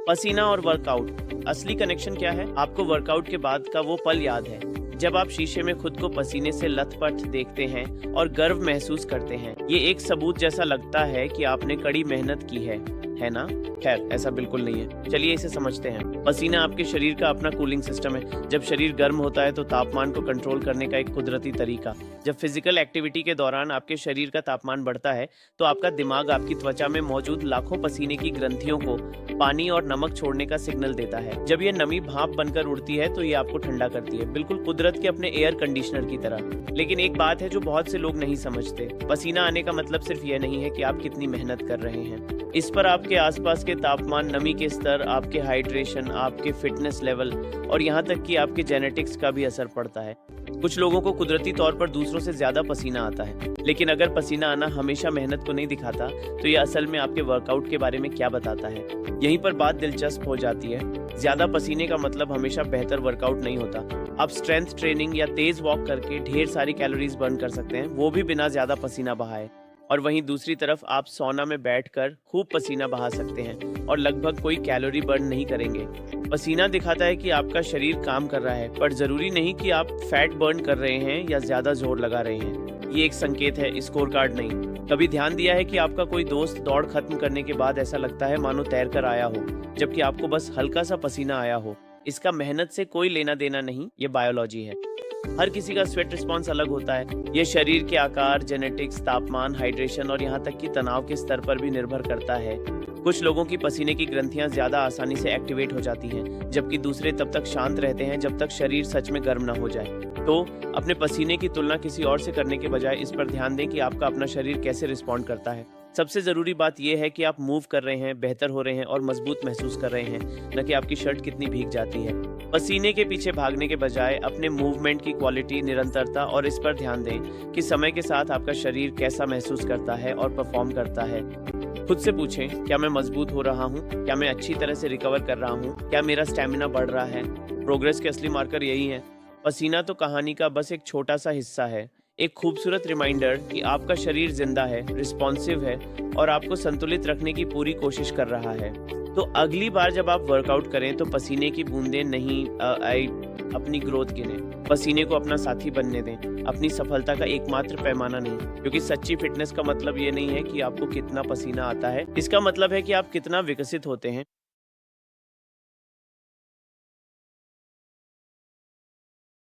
पसीना और वर्कआउट, असली कनेक्शन क्या है? आपको वर्कआउट के बाद का वो पल याद है जब आप शीशे में खुद को पसीने से लथपथ देखते हैं और गर्व महसूस करते हैं। ये एक सबूत जैसा लगता है कि आपने कड़ी मेहनत की है ना? खैर, ऐसा बिल्कुल नहीं है। चलिए इसे समझते हैं। पसीना आपके शरीर का अपना कूलिंग सिस्टम है। जब शरीर गर्म होता है तो तापमान को कंट्रोल करने का एक कुदरती तरीका। जब फिजिकल एक्टिविटी के दौरान आपके शरीर का तापमान बढ़ता है तो आपका दिमाग आपकी त्वचा में मौजूद लाखों पसीने की ग्रंथियों को पानी और नमक छोड़ने का सिग्नल देता है। जब ये नमी भाप बनकर उड़ती है तो ये आपको ठंडा करती है, बिल्कुल कुदरत के अपने एयर कंडीशनर की तरह। लेकिन एक बात है जो बहुत से लोग नहीं समझते, पसीना आने का मतलब सिर्फ यह नहीं है कि आप कितनी मेहनत कर रहे हैं। इस पर आपके आसपास के तापमान, नमी के स्तर, आपके हाइड्रेशन, आपके फिटनेस लेवल और यहाँ तक कि आपके जेनेटिक्स का भी असर पड़ता है। कुछ लोगों को कुदरती तौर पर दूसरों से ज्यादा पसीना आता है, लेकिन अगर पसीना आना हमेशा मेहनत को नहीं दिखाता तो ये असल में आपके वर्कआउट के बारे में क्या बताता है? यहीं पर बात दिलचस्प हो जाती है। ज्यादा पसीने का मतलब हमेशा बेहतर वर्कआउट नहीं होता। आप स्ट्रेंथ ट्रेनिंग या तेज वॉक करके ढेर सारी कैलोरीज बर्न कर सकते हैं, वो भी बिना ज्यादा पसीना बहाए। और वहीं दूसरी तरफ आप सौना में बैठकर खूब पसीना बहा सकते हैं और लगभग कोई कैलोरी बर्न नहीं करेंगे। पसीना दिखाता है कि आपका शरीर काम कर रहा है, पर जरूरी नहीं कि आप फैट बर्न कर रहे हैं या ज्यादा जोर लगा रहे हैं। ये एक संकेत है, स्कोर कार्ड नहीं। कभी ध्यान दिया है कि आपका कोई दोस्त दौड़ खत्म करने के बाद ऐसा लगता है मानो तैर कर आया हो, जबकि आपको बस हल्का सा पसीना आया हो? इसका मेहनत से कोई लेना देना नहीं, ये बायोलॉजी है। हर किसी का स्वेट रिस्पॉन्स अलग होता है। ये शरीर के आकार, जेनेटिक्स, तापमान, हाइड्रेशन और यहाँ तक कि तनाव के स्तर पर भी निर्भर करता है। कुछ लोगों की पसीने की ग्रंथियां ज्यादा आसानी से एक्टिवेट हो जाती हैं, जबकि दूसरे तब तक शांत रहते हैं जब तक शरीर सच में गर्म ना हो जाए। तो अपने पसीने की तुलना किसी और से करने के बजाय इस पर ध्यान दें कि आपका अपना शरीर कैसे रिस्पॉन्ड करता है। सबसे जरूरी बात यह है कि आप मूव कर रहे हैं, बेहतर हो रहे हैं और मजबूत महसूस कर रहे हैं, न कि आपकी शर्ट कितनी भीग जाती है। पसीने के पीछे भागने के बजाय अपने मूवमेंट की क्वालिटी, निरंतरता और इस पर ध्यान दें कि समय के साथ आपका शरीर कैसा महसूस करता है और परफॉर्म करता है। खुद से पूछें, क्या मैं मजबूत हो रहा हूँ? क्या मैं अच्छी तरह से रिकवर कर रहा हूँ? क्या मेरा स्टैमिना बढ़ रहा है? प्रोग्रेस के असली मार्कर यही है। पसीना तो कहानी का बस एक छोटा सा हिस्सा है, एक खूबसूरत रिमाइंडर कि आपका शरीर जिंदा है, रिस्पॉन्सिव है और आपको संतुलित रखने की पूरी कोशिश कर रहा है। तो अगली बार जब आप वर्कआउट करें तो पसीने की बूंदें नहीं अपनी ग्रोथ गिनें। पसीने को अपना साथी बनने दें, अपनी सफलता का एकमात्र पैमाना नहीं। क्योंकि सच्ची फिटनेस का मतलब ये नहीं है कि आपको कितना पसीना आता है, इसका मतलब है कि आप कितना विकसित होते हैं।